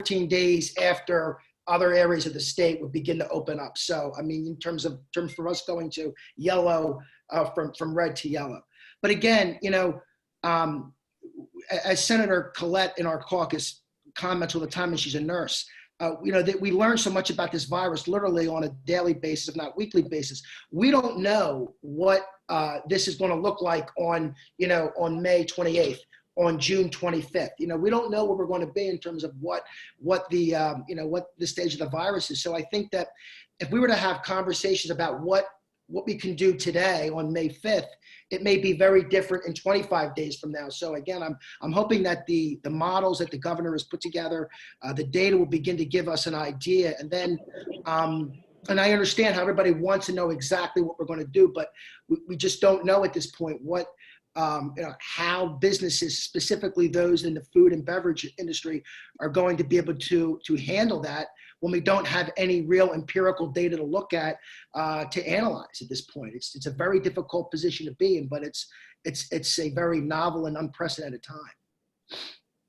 14 days after other areas of the state would begin to open up. So, I mean, in terms for us going to yellow, from red to yellow. But again, you know, as Senator Collette in our caucus comments all the time, and she's a nurse, you know, that we learn so much about this virus literally on a daily basis, if not weekly basis. We don't know what this is going to look like on, you know, on May 28th, on June 25th. You know, we don't know where we're going to be in terms of what the, you know, what the stage of the virus is. So I think that if we were to have conversations about what we can do today on May 5th, it may be very different in 25 days from now. So again, I'm hoping that the models that the governor has put together, the data will begin to give us an idea. And then, and I understand how everybody wants to know exactly what we're going to do, but we just don't know at this point what, you know, how businesses, specifically those in the food and beverage industry, are going to be able to handle that when we don't have any real empirical data to look at, to analyze at this point. It's a very difficult position to be in, but it's a very novel and unprecedented time.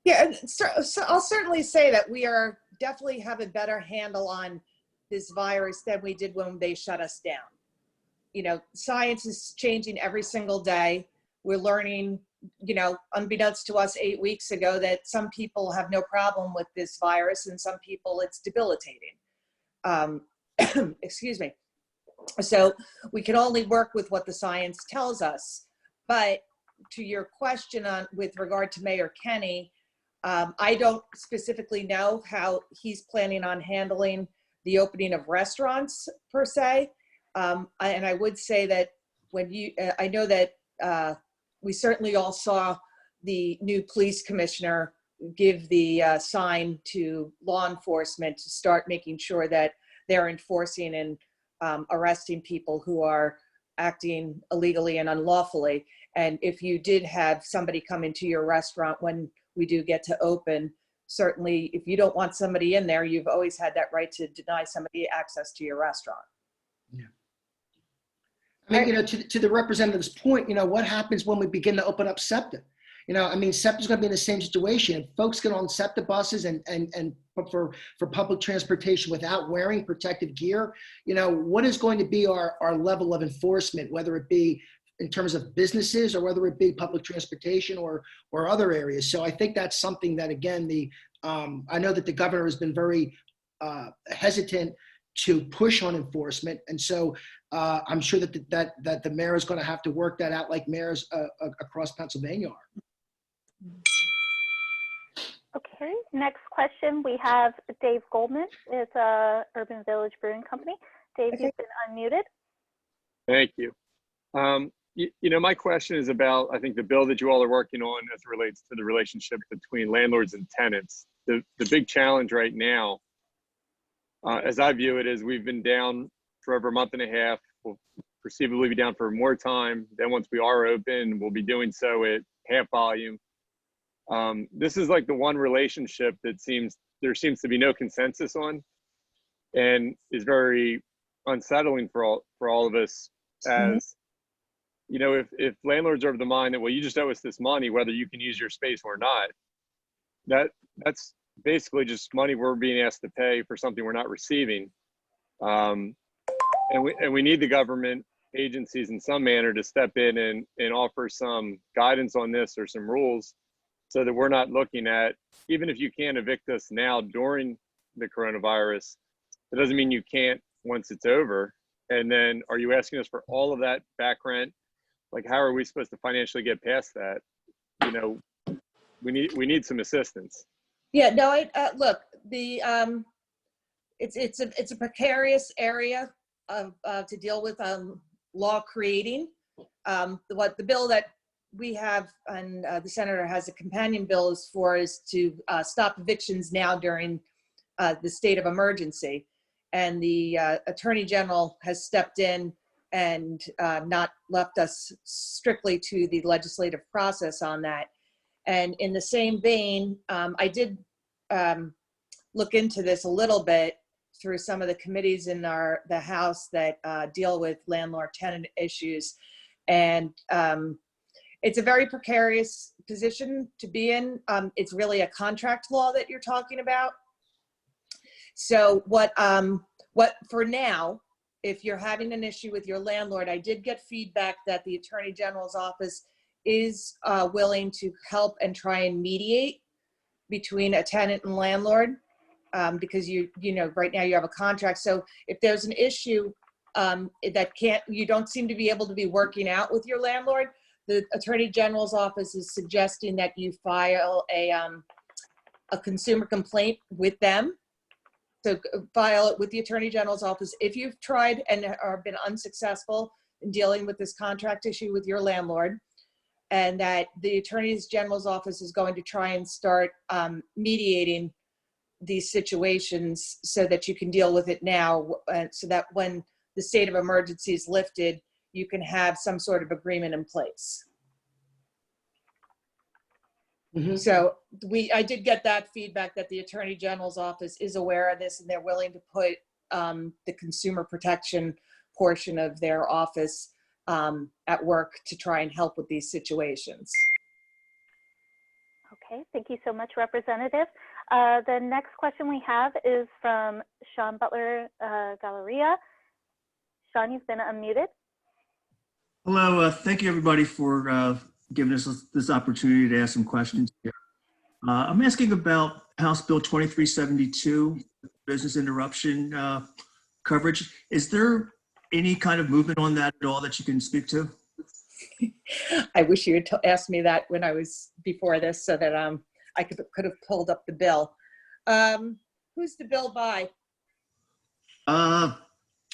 Yeah, so I'll certainly say that we are definitely have a better handle on this virus than we did when they shut us down. You know, science is changing every single day. We're learning, you know, unbeknownst to us 8 weeks ago, that some people have no problem with this virus and some people it's debilitating. Excuse me. So we can only work with what the science tells us. But to your question on with regard to Mayor Kenney, I don't specifically know how he's planning on handling the opening of restaurants per se. And I would say that when you, I know that we certainly all saw the new police commissioner give the sign to law enforcement to start making sure that they're enforcing and arresting people who are acting illegally and unlawfully. And if you did have somebody come into your restaurant when we do get to open, certainly if you don't want somebody in there, you've always had that right to deny somebody access to your restaurant. Yeah. I mean, you know, to the representative's point, you know, what happens when we begin to open up SEPTA? You know, I mean, SEPTA is going to be in the same situation. If folks get on SEPTA buses and for public transportation without wearing protective gear, you know, what is going to be our level of enforcement, whether it be in terms of businesses or whether it be public transportation or other areas? So I think that's something that, again, I know that the governor has been very hesitant to push on enforcement. And so I'm sure that the mayor is going to have to work that out like mayors across Pennsylvania are. Okay, next question. We have Dave Goldman. It's Urban Village Brewing Company. Dave, you've been unmuted. Thank you. You know, my question is about, I think, the bill that you all are working on as it relates to the relationship between landlords and tenants. The big challenge right now, as I view it, is we've been down for over a month and a half. We'll perceivably be down for more time. Then once we are open, we'll be doing so at half volume. This is like the one relationship that there seems to be no consensus on, and is very unsettling for all of us. As you know, if landlords are of the mind that, well, you just owe us this money, whether you can use your space or not, that's basically just money we're being asked to pay for something we're not receiving. And we need the government agencies in some manner to step in and offer some guidance on this or some rules, so that we're not looking at, even if you can evict us now during the coronavirus, it doesn't mean you can't once it's over. And then are you asking us for all of that back rent? Like, how are we supposed to financially get past that? You know, we need some assistance. Yeah, no, look, it's a precarious area to deal with law creating. What the bill that we have, and the senator has a companion bill is to stop evictions now during the state of emergency. And the attorney general has stepped in and not left us strictly to the legislative process on that. And in the same vein, I did look into this a little bit through some of the committees in the House that deal with landlord-tenant issues. And it's a very precarious position to be in. It's really a contract law that you're talking about. So what for now, if you're having an issue with your landlord, I did get feedback that the Attorney General's office is willing to help and try and mediate between a tenant and landlord, because you know, right now you have a contract. So if there's an issue that you don't seem to be able to be working out with your landlord, the Attorney General's office is suggesting that you file a consumer complaint with them. So file it with the Attorney General's office if you've tried and are been unsuccessful in dealing with this contract issue with your landlord, and that the Attorney General's office is going to try and start mediating these situations so that you can deal with it now, so that when the state of emergency is lifted, you can have some sort of agreement in place. Mhm. So I did get that feedback that the Attorney General's office is aware of this, and they're willing to put the consumer protection portion of their office at work to try and help with these situations. Okay, thank you so much, Representative. The next question we have is from Sean Butler Galleria. Sean, you've been unmuted. Hello, thank you everybody for giving us this opportunity to ask some questions here. I'm asking about House Bill 2372, business interruption coverage. Is there any kind of movement on that at all that you can speak to? I wish you had asked me that when I was before this, so that I could have pulled up the bill. Who's the bill by?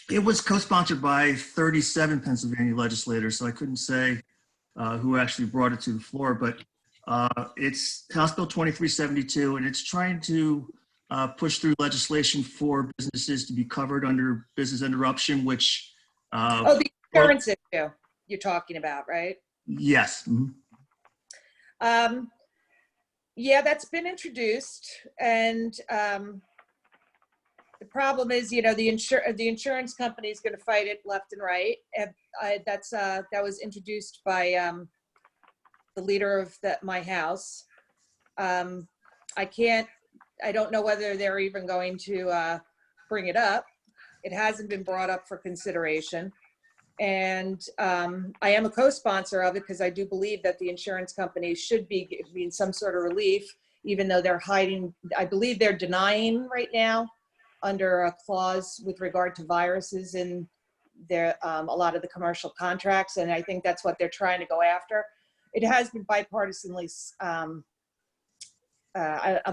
It was co-sponsored by 37 Pennsylvania legislators, so I couldn't say who actually brought it to the floor, but it's House Bill 2372, and it's trying to push through legislation for businesses to be covered under business interruption, which... oh, the insurance issue you're talking about, right? Yes. Mm-hmm. Yeah, that's been introduced, and the problem is, you know, the insurance company is going to fight it left and right. And that was introduced by the leader of my house. I don't know whether they're even going to bring it up. It hasn't been brought up for consideration. And I am a co-sponsor of it because I do believe that the insurance companies should be giving some sort of relief, even though they're hiding. I believe they're denying right now under a clause with regard to viruses in their a lot of the commercial contracts, and I think that's what they're trying to go after. It has been bipartisanly. I'm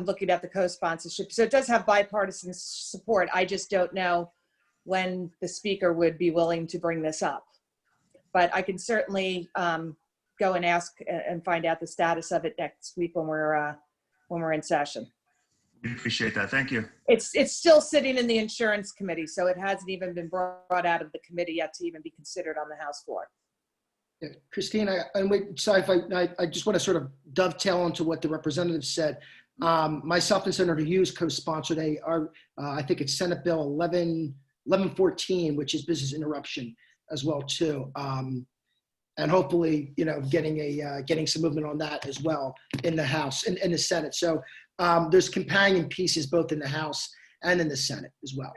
looking at the co-sponsorship, so it does have bipartisan support. I just don't know when the speaker would be willing to bring this up, but I can certainly go and ask and find out the status of it next week when we're in session. We appreciate that. Thank you. It's still sitting in the insurance committee, so it hasn't even been brought out of the committee yet to even be considered on the House floor. Yeah, Kristine, I just want to sort of dovetail into what the representative said. Myself and Senator Hughes co-sponsored I think it's Senate Bill 1114, which is business interruption as well too. And hopefully, you know, getting some movement on that as well in the House and in the Senate. So there's companion pieces both in the House and in the Senate as well.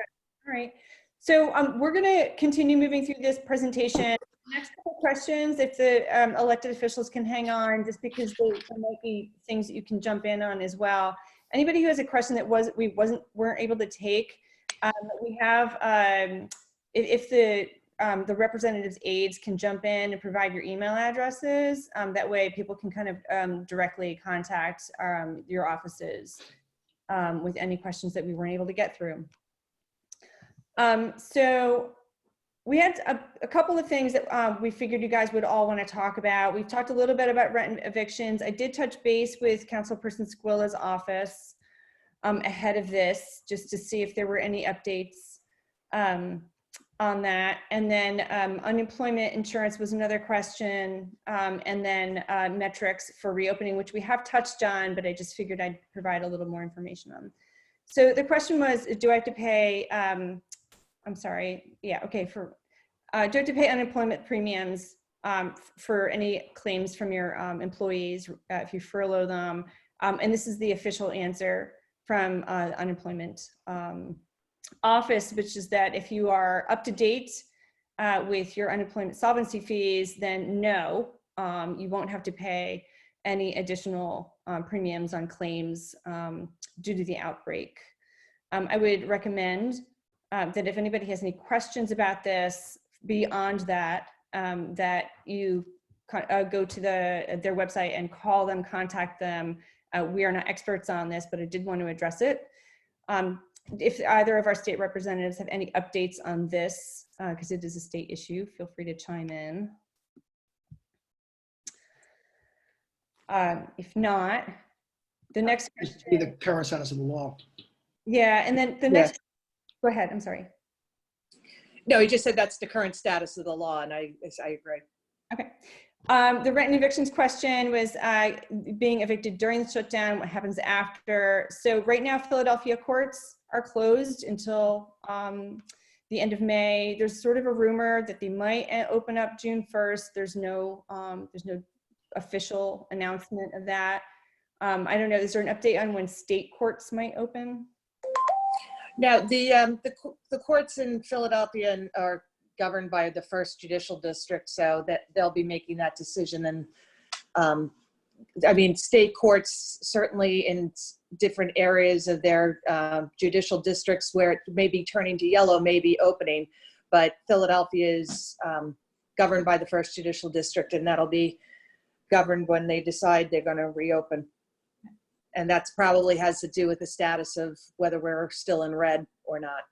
All right. So we're going to continue moving through this presentation. Next couple questions, if the elected officials can hang on, just because there might be things that you can jump in on as well. Anybody who has a question that we weren't able to take, we have if the representative's aides can jump in and provide your email addresses. That way people can kind of directly contact your offices with any questions that we weren't able to get through. So we had a couple of things that we figured you guys would all want to talk about. We've talked a little bit about rent evictions. I did touch base with Councilperson Squilla's office ahead of this, just to see if there were any updates on that. And then unemployment insurance was another question. And then metrics for reopening, which we have touched on, but I just figured I'd provide a little more information on. So the question was, do I have to pay, I'm sorry, yeah, okay, do I have to pay unemployment premiums for any claims from your employees if you furlough them? And this is the official answer. from unemployment office, which is that if you are up to date with your unemployment solvency fees, then no, you won't have to pay any additional premiums on claims due to the outbreak. I would recommend that if anybody has any questions about this beyond that, that you go to their website and call them, contact them. We are not experts on this, but I did want to address it. If either of our state representatives have any updates on this, because it is a state issue, feel free to chime in. If not, the next question. Be the current status of the law. Yeah, and then the next, go ahead, I'm sorry. No, he just said that's the current status of the law, and I agree. Okay. The rent and evictions question was being evicted during the shutdown, what happens after. So right now, Philadelphia courts are closed until the end of May. There's sort of a rumor that they might open up June 1st. There's no official announcement of that. I don't know, is there an update on when state courts might open? Now, the courts in Philadelphia are governed by the first judicial district, so that they'll be making that decision. And I mean, state courts certainly in different areas of their judicial districts where it may be turning to yellow, may be opening, but Philadelphia is governed by the first judicial district, and that'll be governed when they decide they're going to reopen. And that's probably has to do with the status of whether we're still in red or not.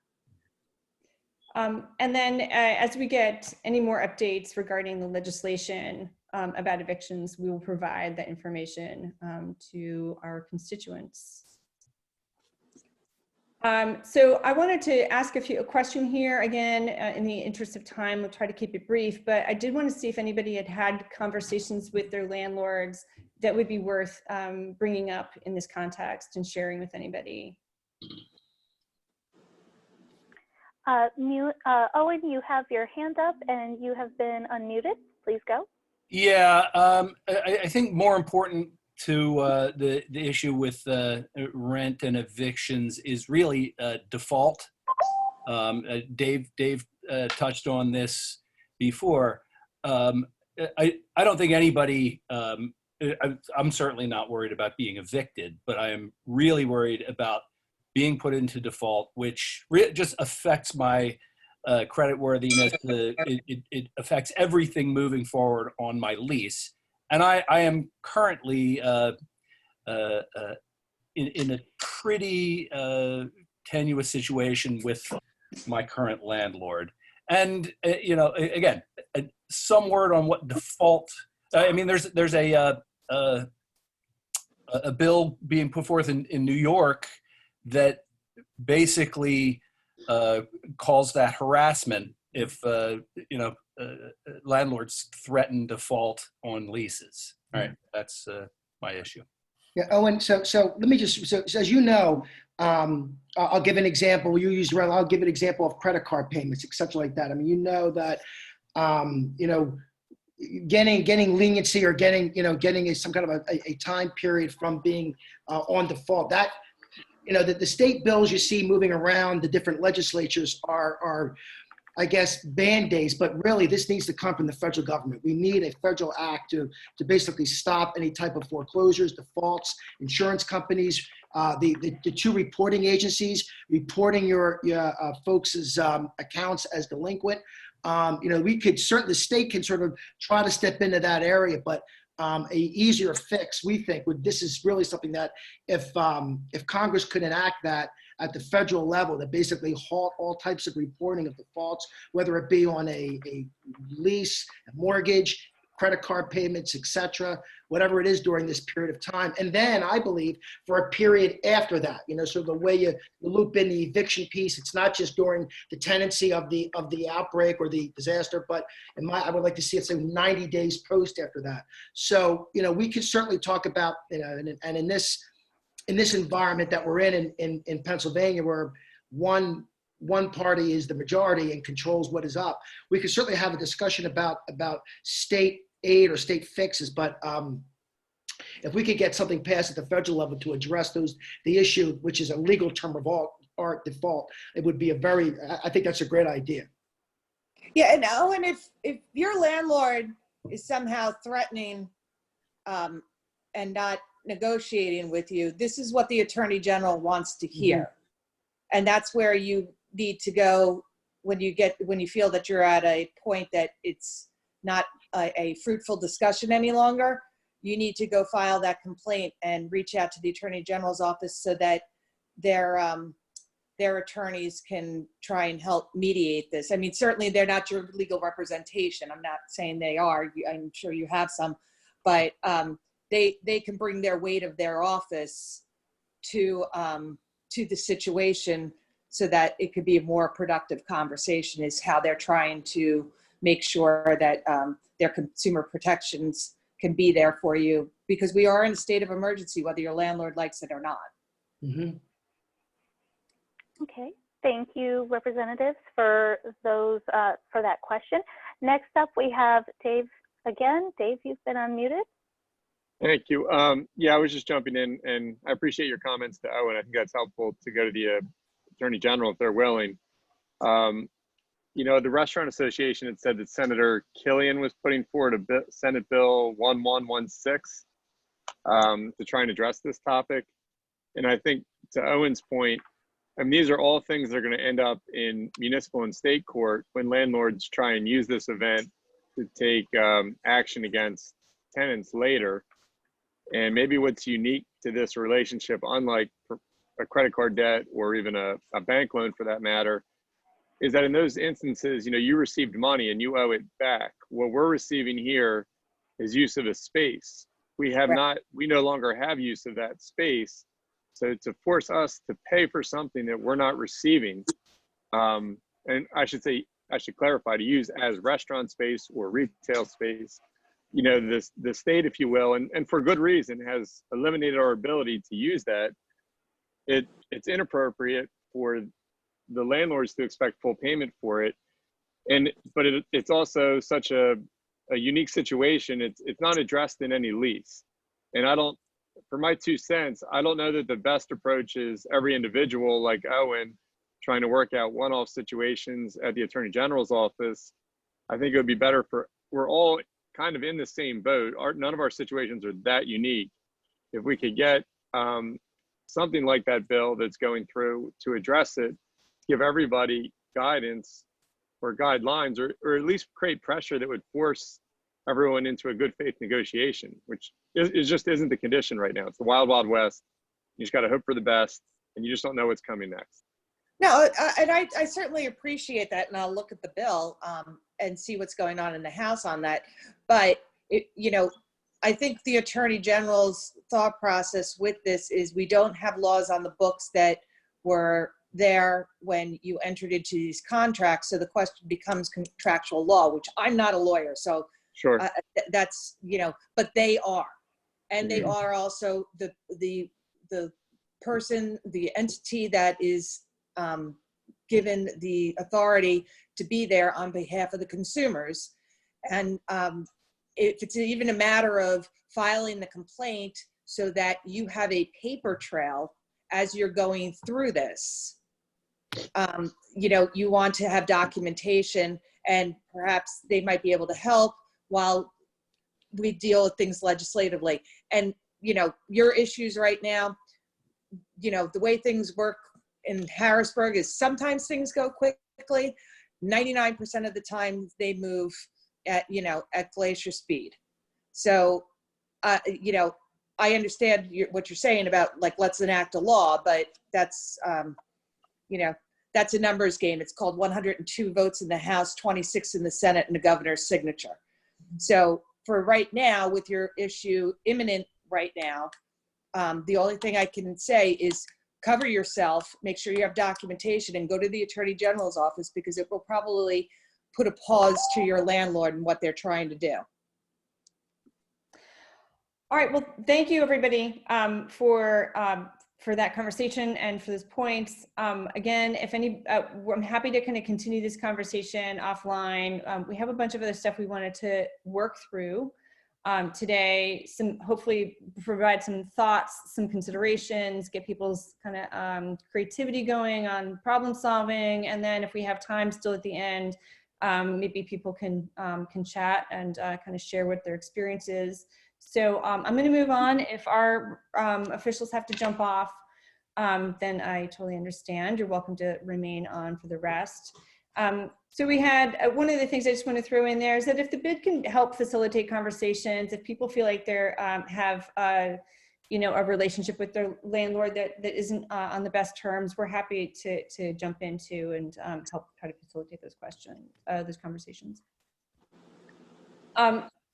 And then as we get any more updates regarding the legislation about evictions, we will provide that information to our constituents. So I wanted to ask a question here. Again, in the interest of time, we'll try to keep it brief, but I did want to see if anybody had had conversations with their landlords that would be worth bringing up in this context and sharing with anybody. Owen, you have your hand up and you have been unmuted. Please go. Yeah, I think more important to the issue with rent and evictions is really default. Dave touched on this before. I don't think anybody, I'm certainly not worried about being evicted, but I am really worried about being put into default, which just affects my credit worthiness. It affects everything moving forward on my lease. And I am currently in a pretty tenuous situation with my current landlord. And, you know, again, some word on what default, I mean, there's a bill being put forth in New York that basically calls that harassment if, you know, landlords threaten default on leases. All right, that's my issue. Yeah, Owen, so let me just, so as you know, I'll give an example. You use rent, I'll give an example of credit card payments, et cetera, like that. I mean, you know that, you know, getting leniency or getting some kind of a time period from being on default, that, you know, the state bills you see moving around the different legislatures are I guess, Band-Aids, but really this needs to come from the federal government. We need a federal act to basically stop any type of foreclosures, defaults, insurance companies, the two reporting agencies reporting your folks' accounts as delinquent. You know, we could certainly, the state can sort of try to step into that area, but a easier fix, we think, this is really something that if Congress could enact that at the federal level, that basically halt all types of reporting of defaults, whether it be on a lease, a mortgage, credit card payments, et cetera, whatever it is during this period of time. And then I believe for a period after that, you know, so the way you loop in the eviction piece, it's not just during the tenancy of the outbreak or the disaster, but I would like to see it say 90 days post after that. So, you know, we could certainly talk about, you know, and in this environment that we're in Pennsylvania, where one party is the majority and controls what is up, we could certainly have a discussion about state aid or state fixes. But if we could get something passed at the federal level to address the issue, which is a legal term of art default, it would be I think that's a great idea. Yeah, and Owen, if your landlord is somehow threatening and not negotiating with you, this is what the Attorney General wants to hear. Mm-hmm. And that's where you need to go when you feel that you're at a point that it's not a fruitful discussion any longer. You need to go file that complaint and reach out to the Attorney General's office so that their attorneys can try and help mediate this. I mean, certainly they're not your legal representation. I'm not saying they are. I'm sure you have some, but they can bring their weight of their office to the situation so that it could be a more productive conversation, is how they're trying to make sure that their consumer protections can be there for you, because we are in a state of emergency, whether your landlord likes it or not. Mm-hmm. Okay, thank you, representatives, for that question. Next up, we have Dave again. Dave, you've been unmuted. Thank you. Yeah, I was just jumping in, and I appreciate your comments to Owen. I think that's helpful to go to the Attorney General if they're willing. The Restaurant Association had said that Senator Killian was putting forward a Senate Bill 1116 to try and address this topic. And I think, to Owen's point, I mean, these are all things that are going to end up in municipal and state court when landlords try and use this event to take action against tenants later. And maybe what's unique to this relationship, unlike a credit card debt or even a bank loan for that matter, is that in those instances, you received money and you owe it back. What we're receiving here is use of a space. We no longer have use of that space. So to force us to pay for something that we're not receiving, and I should clarify, to use as restaurant space or retail space, the state, if you will, and for good reason, has eliminated our ability to use that. It's inappropriate for the landlords to expect full payment for it. But it's also such a unique situation. It's not addressed in any lease. And for my 2 cents, I don't know that the best approach is every individual like Owen trying to work out one-off situations at the Attorney General's office. I think it would be better we're all kind of in the same boat. None of our situations are that unique. If we could get something like that bill that's going through to address it, give everybody guidance or guidelines, or at least create pressure that would force everyone into a good faith negotiation, which just isn't the condition right now. It's the wild, wild west. You just got to hope for the best, and you just don't know what's coming next. No, and I certainly appreciate that, and I'll look at the bill and see what's going on in the House on that. But I think the Attorney General's thought process with this is we don't have laws on the books that were there when you entered into these contracts. So the question becomes contractual law, which I'm not a lawyer, so sure, that's but they are, and they are also the person, the entity that is given the authority to be there on behalf of the consumers. And if it's even a matter of filing the complaint so that you have a paper trail as you're going through this, you want to have documentation, and perhaps they might be able to help while we deal with things legislatively. And, your issues right now, the way things work in Harrisburg is sometimes things go quickly. 99% of the time they move at glacier speed. So, I understand what you're saying about let's enact a law, but that's, that's a numbers game. It's called 102 votes in the House, 26 in the Senate, and the governor's signature. So for right now, with your issue imminent right now, the only thing I can say is cover yourself, make sure you have documentation, and go to the Attorney General's office, because it will probably put a pause to your landlord and what they're trying to do. All right, well, thank you everybody for that conversation and for those points. Again, if I'm happy to kind of continue this conversation offline. We have a bunch of other stuff we wanted to work through. today, hopefully provide some thoughts, some considerations, get people's kind of creativity going on problem solving. And then if we have time still at the end, maybe people can chat and kind of share what their experience is. So I'm going to move on. If our officials have to jump off, then I totally understand. You're welcome to remain on for the rest. So we had, one of the things I just want to throw in there is that if the bid can help facilitate conversations, if people feel like they're have a relationship with their landlord that isn't on the best terms, we're happy to jump into and help try to facilitate those conversations.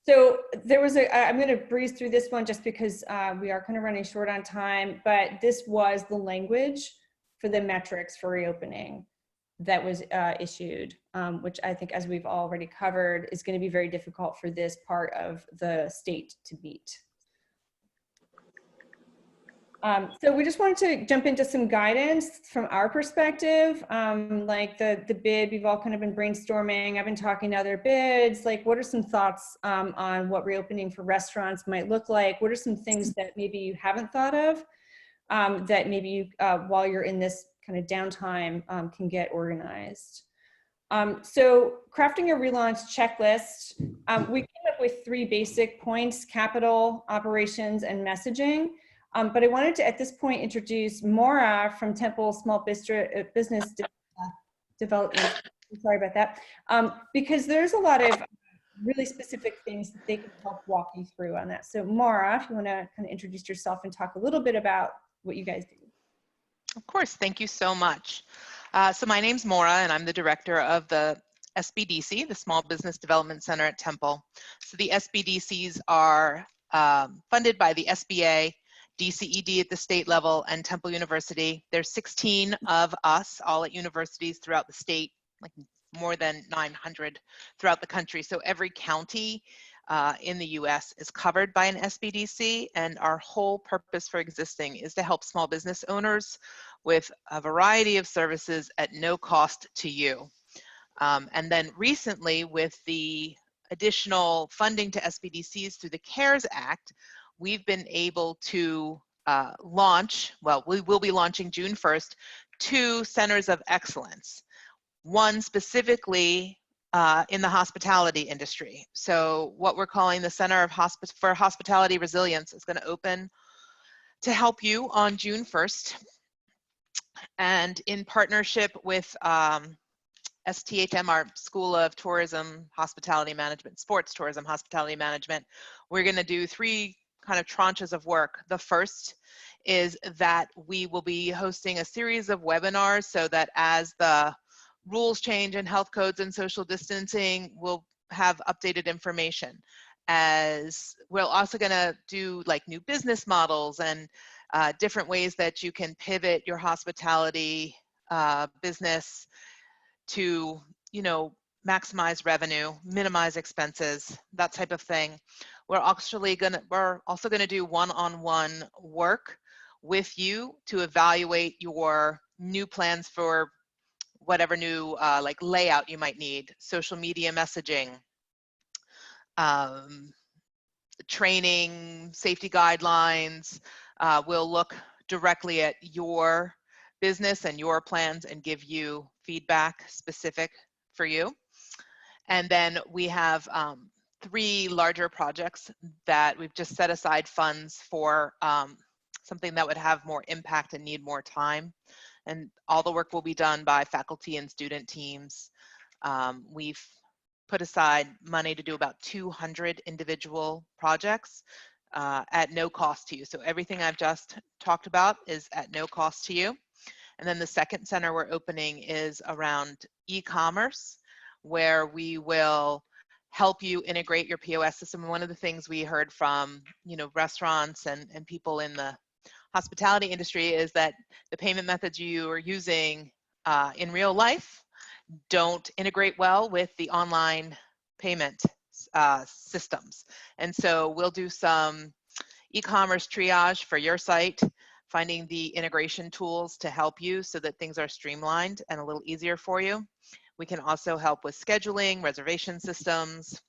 So there was I'm going to breeze through this one just because we are kind of running short on time, but this was the language for the metrics for reopening that was issued, which I think, as we've already covered, is going to be very difficult for this part of the state to meet. So we just wanted to jump into some guidance from our perspective, like the bid. We've all kind of been brainstorming. I've been talking to other bids. Like, what are some thoughts on what reopening for restaurants might look like? What are some things that maybe you haven't thought of that maybe you, while you're in this kind of downtime, can get organized? So crafting a relaunch checklist, we came up with 3 basic points: capital, operations, and messaging. But I wanted to, at this point, introduce Maura from Temple Small Business Development. Sorry about that. Because there's a lot of really specific things that they can help walk you through on that. So Maura, if you want to kind of introduce yourself and talk a little bit about what you guys do. Of course, thank you so much. So my name's Maura, and I'm the director of the SBDC, the Small Business Development Center at Temple. So the SBDCs are funded by the SBA, DCED at the state level, and Temple University. There's 16 of us, all at universities throughout the state, like more than 900 throughout the country. So every county in the US is covered by an SBDC, and our whole purpose for existing is to help small business owners with a variety of services at no cost to you. And then recently, with the additional funding to SBDCs through the CARES Act, we've been able to launch, well, we will be launching June 1st, 2 centers of excellence. One specifically in the hospitality industry. So what we're calling the Center for Hospitality Resilience is going to open to help you on June 1st. And in partnership with STHM, our School of Tourism, Hospitality Management, Sports Tourism, Hospitality Management, we're going to do 3 kind of tranches of work. The first is that we will be hosting a series of webinars so that as the rules change and health codes and social distancing, we'll have updated information. As we're also going to do like new business models and different ways that you can pivot your hospitality business to, maximize revenue, minimize expenses, that type of thing. We're also going to do one-on-one work with you to evaluate your new plans for whatever new like layout you might need, social media messaging, training, safety guidelines. We'll look directly at your business and your plans and give you feedback specific for you. And then we have 3 larger projects that we've just set aside funds for, something that would have more impact and need more time. And all the work will be done by faculty and student teams. We've put aside money to do about 200 individual projects at no cost to you. So everything I've just talked about is at no cost to you. And then the second center we're opening is around e-commerce, where we will help you integrate your POS system. One of the things we heard from restaurants and people in the hospitality industry is that the payment methods you are using in real life don't integrate well with the online payment systems. And so we'll do some e-commerce triage for your site, finding the integration tools to help you so that things are streamlined and a little easier for you. We can also help with scheduling, reservation systems,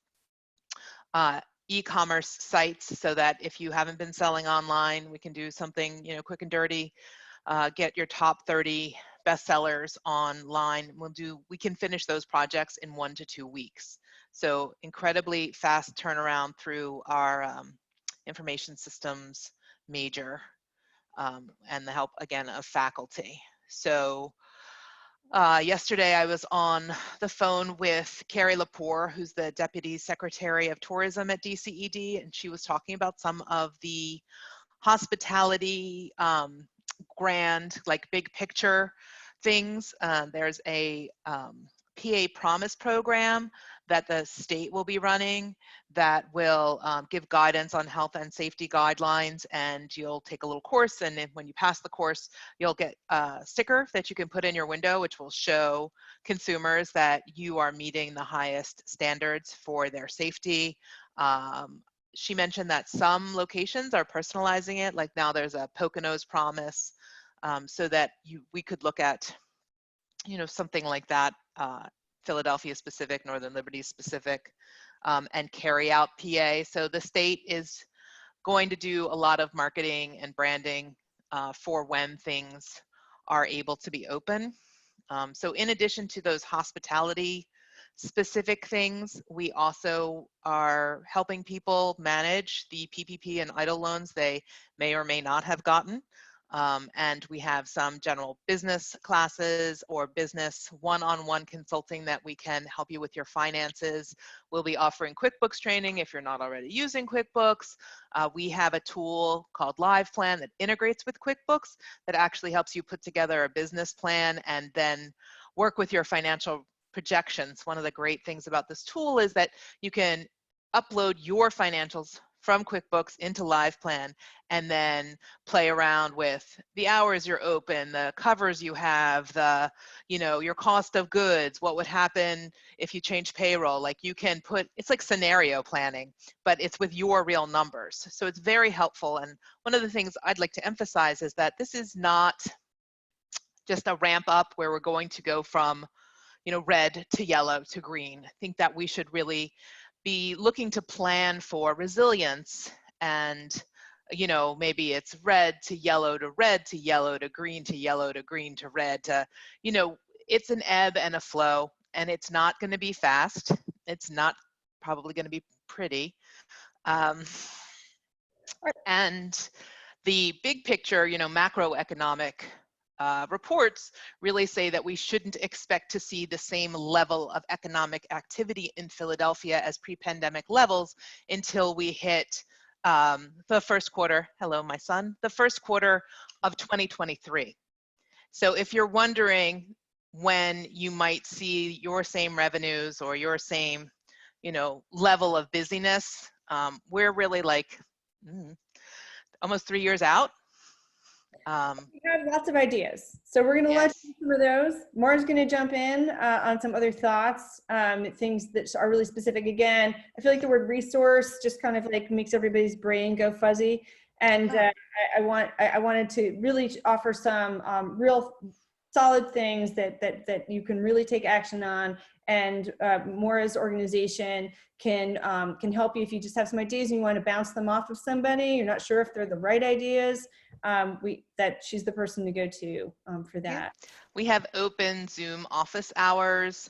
e-commerce sites so that if you haven't been selling online, we can do something, you know, quick and dirty. Get your top 30 bestsellers online. We can finish those projects in 1 to 2 weeks. So incredibly fast turnaround through our information systems major and the help, again, of faculty. So yesterday I was on the phone with Carrie Lepore, who's the Deputy Secretary of Tourism at DCED, and she was talking about some of the hospitality grand, like big picture things. There's a PA Promise program that the state will be running that will give guidance on health and safety guidelines, and you'll take a little course, and when you pass the course, you'll get a sticker that you can put in your window, which will show consumers that you are meeting the highest standards for their safety. She mentioned that some locations are personalizing it, like now there's a Poconos Promise, so that we could look at, you know, something like that, Philadelphia specific, Northern Liberties specific, and carry out PA. So the state is going to do a lot of marketing and branding for when things are able to be open. So in addition to those hospitality specific things, we also are helping people manage the PPP and EIDL loans they may or may not have gotten. And we have some general business classes or business one-on-one consulting that we can help you with your finances. We'll be offering QuickBooks training if you're not already using QuickBooks. We have a tool called Live Plan that integrates with QuickBooks that actually helps you put together a business plan and then work with your financial projections. One of the great things about this tool is that you can upload your financials from QuickBooks into Live Plan and then play around with the hours you're open, the covers you have, the, you know, your cost of goods, what would happen if you change payroll. Like you can put, it's like scenario planning, but it's with your real numbers. So it's very helpful. And one of the things I'd like to emphasize is that this is not just a ramp up where we're going to go from, you know, red to yellow to green. I think that we should really be looking to plan for resilience, and, you know, maybe it's red to yellow to red to yellow to green to yellow to green to red to, you know, it's an ebb and a flow, and it's not going to be fast. It's not probably going to be pretty. And the big picture, you know, macroeconomic reports really say that we shouldn't expect to see the same level of economic activity in Philadelphia as pre-pandemic levels until we hit the first quarter, hello my son, the first quarter of 2023. So if you're wondering when you might see your same revenues or your same, you know, level of busyness, we're really like almost 3 years out. We have lots of ideas, so we're going to let you some of those. Maura's going to jump in on some other thoughts, things that are really specific. Again, I feel like the word resource just kind of like makes everybody's brain go fuzzy, and I wanted to really offer some real solid things that you can really take action on. And Maura's organization can help you if you just have some ideas and you want to bounce them off of somebody. You're not sure if they're the right ideas. That she's the person to go to for that. Yeah. We have open Zoom office hours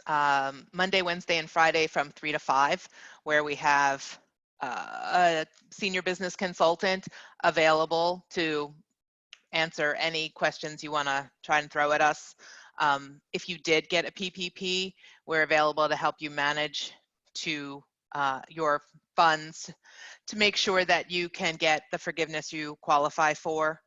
Monday, Wednesday, and Friday from 3 to 5, where we have a senior business consultant available to answer any questions you want to try and throw at us. If you did get a PPP, we're available to help you manage to your funds to make sure that you can get the forgiveness you qualify for.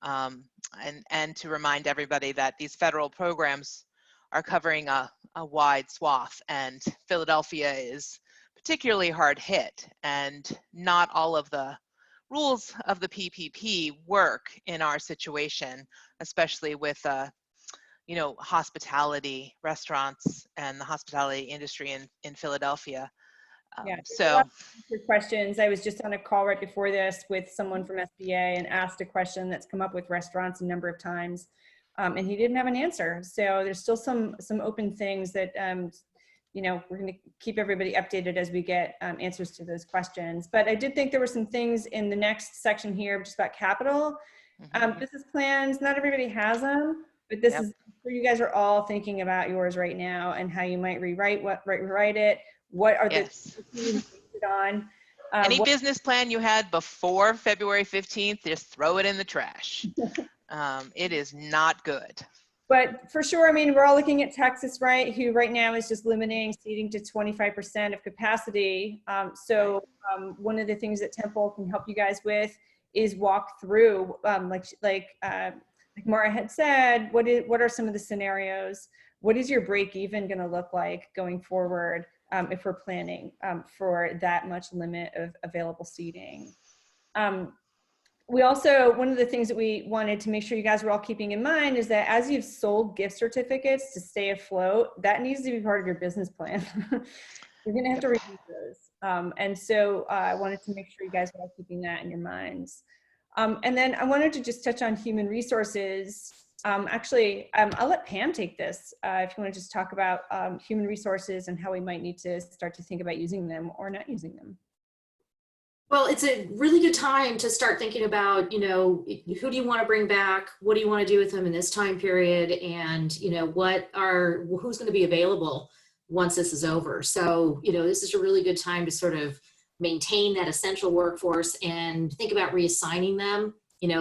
And to remind everybody that these federal programs are covering a wide swath, and Philadelphia is particularly hard hit, and not all of the rules of the PPP work in our situation, especially with you know, hospitality, restaurants, and the hospitality industry in Philadelphia. So questions. I was just on a call right before this with someone from SBA and asked a question that's come up with restaurants a number of times, and he didn't have an answer. So there's still some open things that we're going to keep everybody updated as we get answers to those questions. But I did think there were some things in the next section here just about capital. Business plans, not everybody has them, but this is where you guys are all thinking about yours right now and how you might rewrite it. What are the things on? Any business plan you had before February 15th, just throw it in the trash. It is not good. But for sure, I mean, we're all looking at Texas, right? Who right now is just limiting seating to 25% of capacity. One of the things that Temple can help you guys with is walk through, like Maura had said, what are some of the scenarios? What is your break even going to look like going forward if we're planning for that much limit of available seating? We also, one of the things that we wanted to make sure you guys were all keeping in mind is that as you've sold gift certificates to stay afloat, that needs to be part of your business plan. You're going to have to review those. And so I wanted to make sure you guys were all keeping that in your minds. And then I wanted to just touch on human resources. I'll let Pam take this if you want to just talk about human resources and how we might need to start to think about using them or not using them. Well, it's a really good time to start thinking about, who do you want to bring back? What do you want to do with them in this time period? And, who's going to be available once this is over? So, this is a really good time to sort of maintain that essential workforce and think about reassigning them,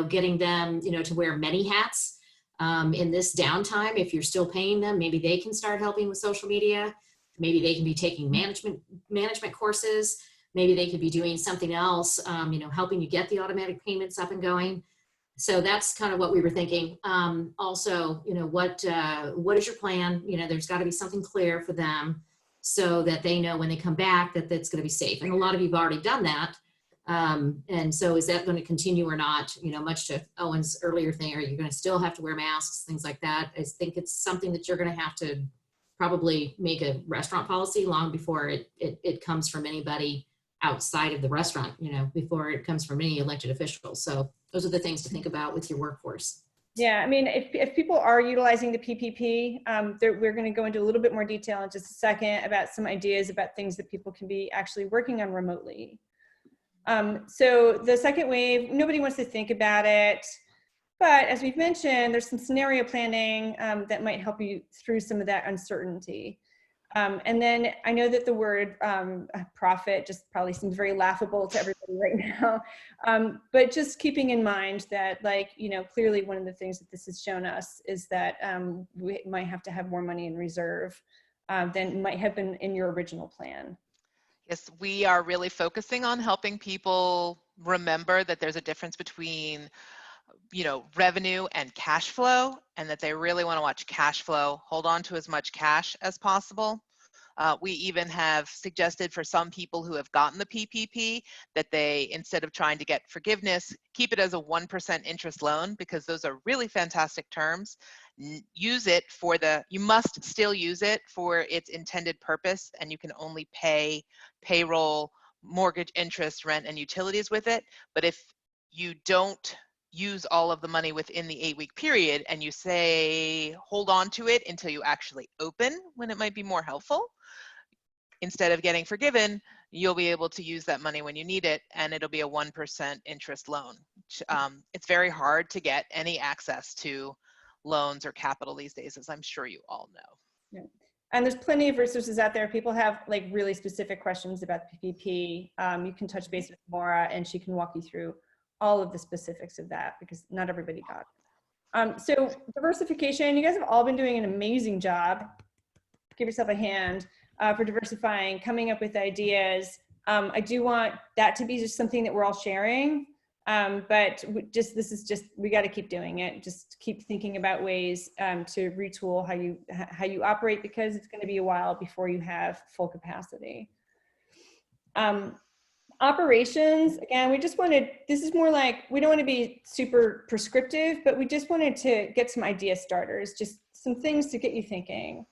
getting them, to wear many hats in this downtime. If you're still paying them, maybe they can start helping with social media. Maybe they can be taking management courses. Maybe they could be doing something else, helping you get the automatic payments up and going. So that's kind of what we were thinking. Also, what is your plan? There's got to be something clear for them so that they know when they come back that that's going to be safe. And a lot of you've already done that. And so is that going to continue or not? Much to Owen's earlier thing, are you going to still have to wear masks, things like that? I think it's something that you're going to have to probably make a restaurant policy long before it comes from anybody outside of the restaurant, before it comes from any elected officials. So those are the things to think about with your workforce. Yeah, I mean, if people are utilizing the PPP, we're going to go into a little bit more detail in just a second about some ideas about things that people can be actually working on remotely. So the second wave, nobody wants to think about it, but as we've mentioned, there's some scenario planning that might help you through some of that uncertainty. And then I know that the word profit just probably seems very laughable to everybody right now. But just keeping in mind that, clearly one of the things that this has shown us is that we might have to have more money in reserve than might have been in your original plan. Yes, we are really focusing on helping people remember that there's a difference between revenue and cash flow, and that they really want to watch cash flow, hold on to as much cash as possible. We even have suggested for some people who have gotten the PPP that they, instead of trying to get forgiveness, keep it as a 1% interest loan, because those are really fantastic terms. Use it for you must still use it for its intended purpose, and you can only pay payroll, mortgage, interest, rent, and utilities with it. But if you don't use all of the money within the 8-week period and you say hold on to it until you actually open, when it might be more helpful, instead of getting forgiven, you'll be able to use that money when you need it, and it'll be a 1% interest loan. It's very hard to get any access to loans or capital these days, as I'm sure you all know. Yeah. And there's plenty of resources out there. People have really specific questions about PPP. You can touch base with Maura and she can walk you through all of the specifics of that, because not everybody got it. So diversification, you guys have all been doing an amazing job. Give yourself a hand for diversifying, coming up with ideas. I do want that to be just something that we're all sharing, but we got to keep doing it. Just keep thinking about ways to retool how you operate, because it's going to be a while before you have full capacity. Operations, again, this is more like, we don't want to be super prescriptive, but we just wanted to get some idea starters, just some things to get you thinking.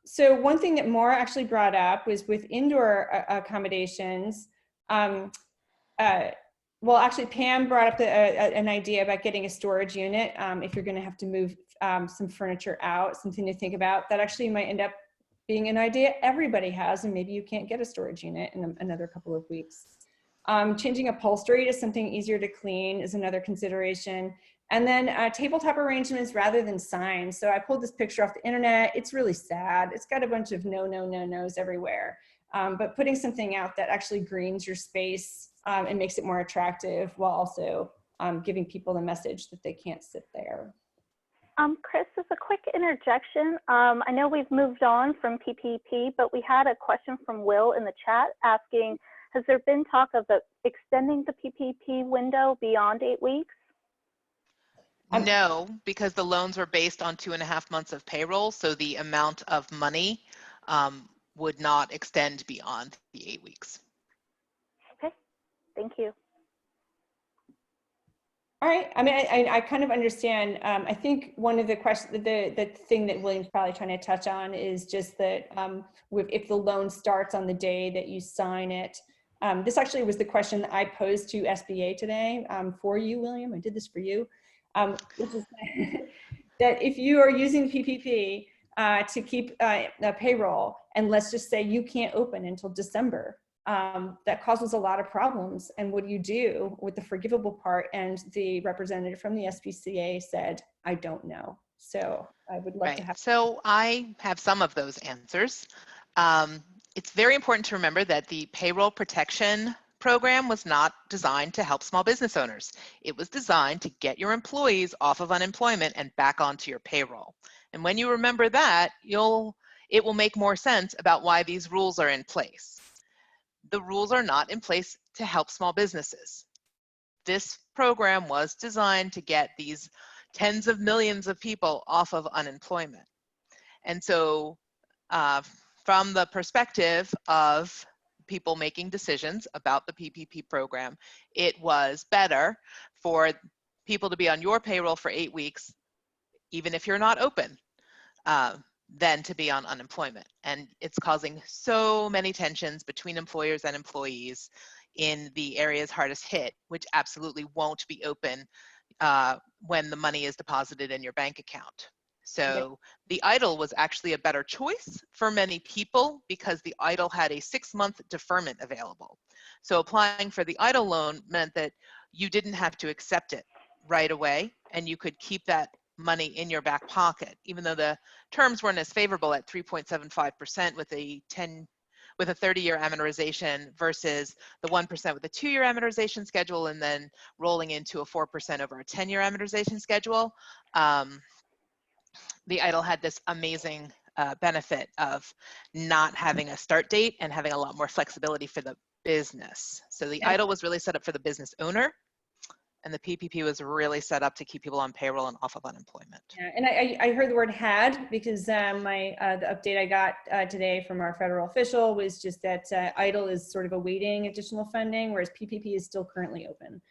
So one thing that Maura actually brought up was with indoor accommodations. Well, actually Pam brought up an idea about getting a storage unit if you're going to have to move some furniture out, something to think about. That actually might end up being an idea everybody has, and maybe you can't get a storage unit in another couple of weeks. Changing upholstery to something easier to clean is another consideration. And then tabletop arrangements rather than signs. So I pulled this picture off the internet. It's really sad. It's got a bunch of no, no, no, no's everywhere. But putting something out that actually greens your space and makes it more attractive while also giving people the message that they can't sit there. Chris, as a quick interjection, I know we've moved on from PPP, but we had a question from Will in the chat asking, has there been talk of extending the PPP window beyond 8 weeks? No, because the loans were based on 2.5 months of payroll, so the amount of money would not extend beyond the 8 weeks. Okay, thank you. All right. I mean, I kind of understand. I think one of the questions, the thing that William's probably trying to touch on is just that if the loan starts on the day that you sign it. This actually was the question that I posed to SBA today for you, William. I did this for you. Which is that if you are using PPP to keep a payroll, and let's just say you can't open until December, that causes a lot of problems. And what do you do with the forgivable part? And the representative from the SPCA said, I don't know. So I would love to have. So I have some of those answers. It's very important to remember that the payroll protection program was not designed to help small business owners. It was designed to get your employees off of unemployment and back onto your payroll. And when you remember that, it will make more sense about why these rules are in place. The rules are not in place to help small businesses. This program was designed to get these tens of millions of people off of unemployment. And so from the perspective of people making decisions about the PPP program, it was better for people to be on your payroll for 8 weeks, even if you're not open, than to be on unemployment. And it's causing so many tensions between employers and employees in the areas hardest hit, which absolutely won't be open when the money is deposited in your bank account. So the EIDL was actually a better choice for many people because the EIDL had a 6-month deferment available. So applying for the EIDL loan meant that you didn't have to accept it right away, and you could keep that money in your back pocket, even though the terms weren't as favorable at 3.75% with a 30-year amortization versus the 1% with a 2-year amortization schedule, and then rolling into a 4% over a 10-year amortization schedule. The EIDL had this amazing benefit of not having a start date and having a lot more flexibility for the business. So the EIDL was really set up for the business owner, and the PPP was really set up to keep people on payroll and off of unemployment. Yeah, and I heard the word had because the update I got today from our federal official was just that EIDL is sort of awaiting additional funding, whereas PPP is still currently open.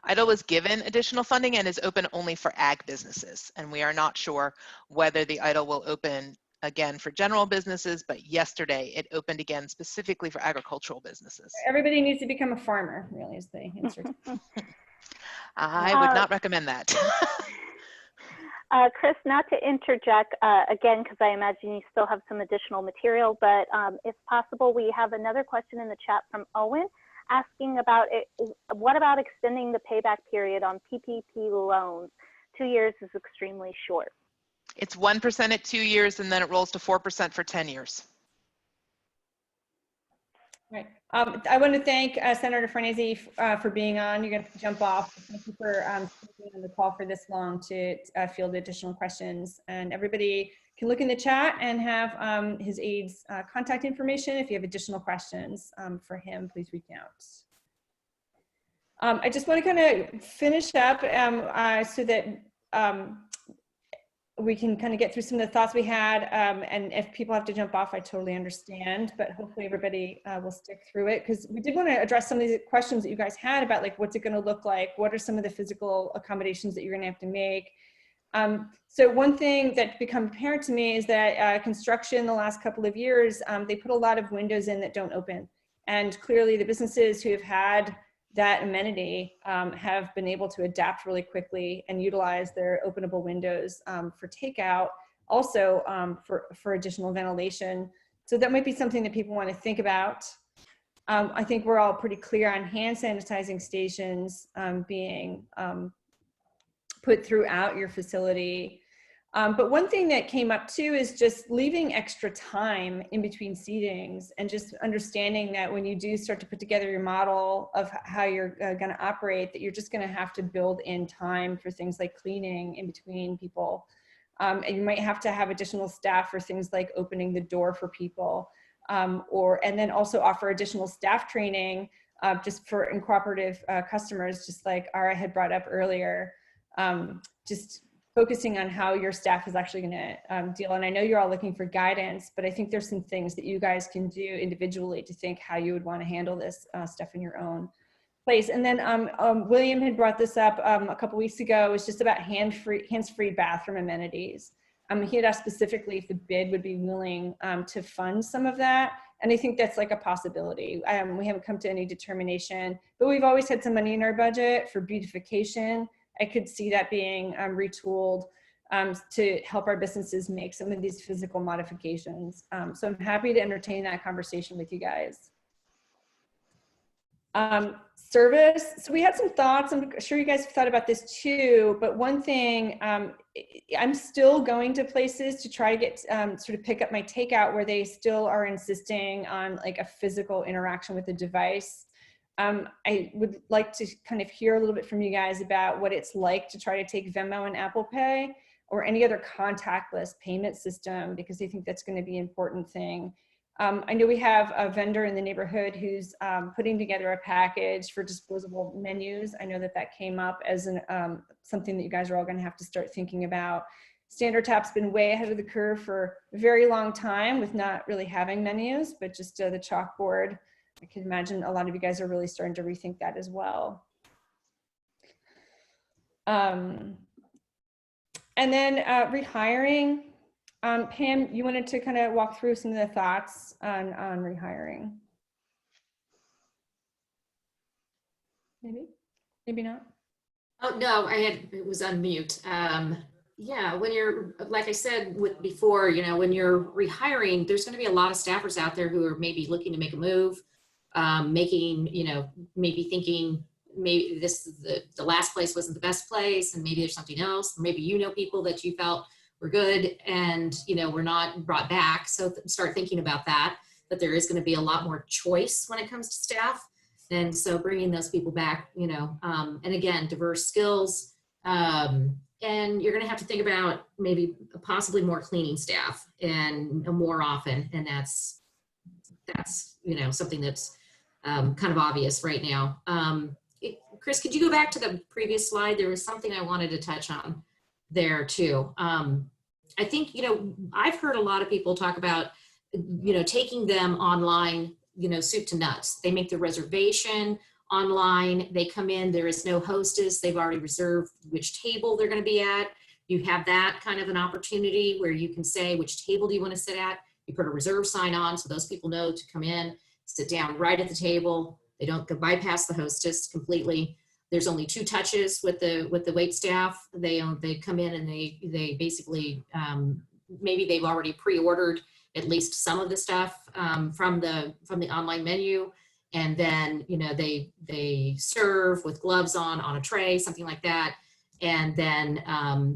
EIDL was given additional funding and is open only for ag businesses. And we are not sure whether the EIDL will open again for general businesses, but yesterday it opened again specifically for agricultural businesses. Everybody needs to become a farmer, really, is the answer. I would not recommend that. Chris, not to interject again, because I imagine you still have some additional material, but if possible, we have another question in the chat from Owen asking about it. What about extending the payback period on PPP loans? 2 years is extremely short. It's 1% at 2 years, and then it rolls to 4% for 10 years. Right. I want to thank Senator Farnese for being on. You're going to jump off. Thank you for being on the call for this long to field additional questions. And everybody can look in the chat and have his aide's contact information. If you have additional questions for him, please reach out. I just want to kind of finish up so that we can kind of get through some of the thoughts we had. And if people have to jump off, I totally understand, but hopefully everybody will stick through it, because we did want to address some of these questions that you guys had about, like, what's it going to look like? What are some of the physical accommodations that you're going to have to make? So one thing that's become apparent to me is that construction the last couple of years, they put a lot of windows in that don't open. And clearly the businesses who have had that amenity have been able to adapt really quickly and utilize their openable windows for takeout. also for additional ventilation. So that might be something that people want to think about. I think we're all pretty clear on hand sanitizing stations being put throughout your facility. But one thing that came up too is just leaving extra time in between seatings and just understanding that when you do start to put together your model of how you're going to operate, that you're just going to have to build in time for things like cleaning in between people. And you might have to have additional staff for things like opening the door for people, and then also offer additional staff training just for cooperative customers, just like Ara had brought up earlier. Just focusing on how your staff is actually going to deal. And I know you're all looking for guidance, but I think there's some things that you guys can do individually to think how you would want to handle this stuff in your own place. And then William had brought this up a couple weeks ago. It was just about hands-free bathroom amenities. He had asked specifically if the BID would be willing to fund some of that. And I think that's like a possibility. We haven't come to any determination, but we've always had some money in our budget for beautification. I could see that being retooled to help our businesses make some of these physical modifications. So I'm happy to entertain that conversation with you guys. Service, so we had some thoughts. I'm sure you guys have thought about this too, but one thing, I'm still going to places to try to get sort of pick up my takeout where they still are insisting on like a physical interaction with the device. I would like to kind of hear a little bit from you guys about what it's like to try to take Venmo and Apple Pay or any other contactless payment system, because I think that's going to be an important thing. I know we have a vendor in the neighborhood who's putting together a package for disposable menus. I know that that came up as something that you guys are all going to have to start thinking about. Standard Tap's been way ahead of the curve for a very long time with not really having menus, but just the chalkboard. I can imagine a lot of you guys are really starting to rethink that as well. And then rehiring. Pam, you wanted to kind of walk through some of the thoughts on rehiring. Maybe not. Oh, no, it was on mute. Yeah, when you're, like I said before, you know, when you're rehiring, there's going to be a lot of staffers out there who are maybe looking to make a move, you know, maybe thinking maybe the last place wasn't the best place and maybe there's something else. Or maybe you know people that you felt were good and, you know, were not brought back. So start thinking about that there is going to be a lot more choice when it comes to staff. And so bringing those people back, you know, and again, diverse skills, and you're going to have to think about maybe possibly more cleaning staff and more often. And that's, you know, something that's kind of obvious right now. Chris, could you go back to the previous slide? There was something I wanted to touch on there too. I think, you know, I've heard a lot of people talk about, you know, taking them online, you know, soup to nuts. They make the reservation online, they come in, there is no hostess, they've already reserved which table they're going to be at. You have that kind of an opportunity where you can say, which table do you want to sit at? You put a reserve sign on so those people know to come in, sit down right at the table. They don't bypass the hostess completely. There's only 2 touches with the wait staff. They come in and they basically, maybe they've already pre-ordered at least some of the stuff from the online menu. And then, you know, they serve with gloves on a tray, something like that. And then,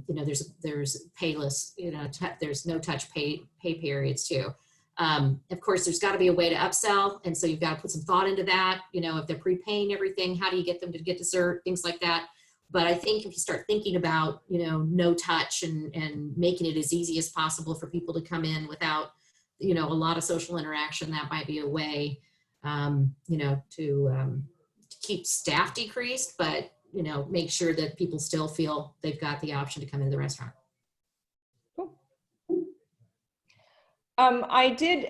you know, there's payless, you know, there's no touch pay periods too. Of course, there's got to be a way to upsell. And so you've got to put some thought into that. You know, if they're prepaying everything, how do you get them to get dessert, things like that. But I think if you start thinking about, you know, no touch and making it as easy as possible for people to come in without, you know, a lot of social interaction, that might be a way, you know, to keep staff decreased, but, you know, make sure that people still feel they've got the option to come into the restaurant. I did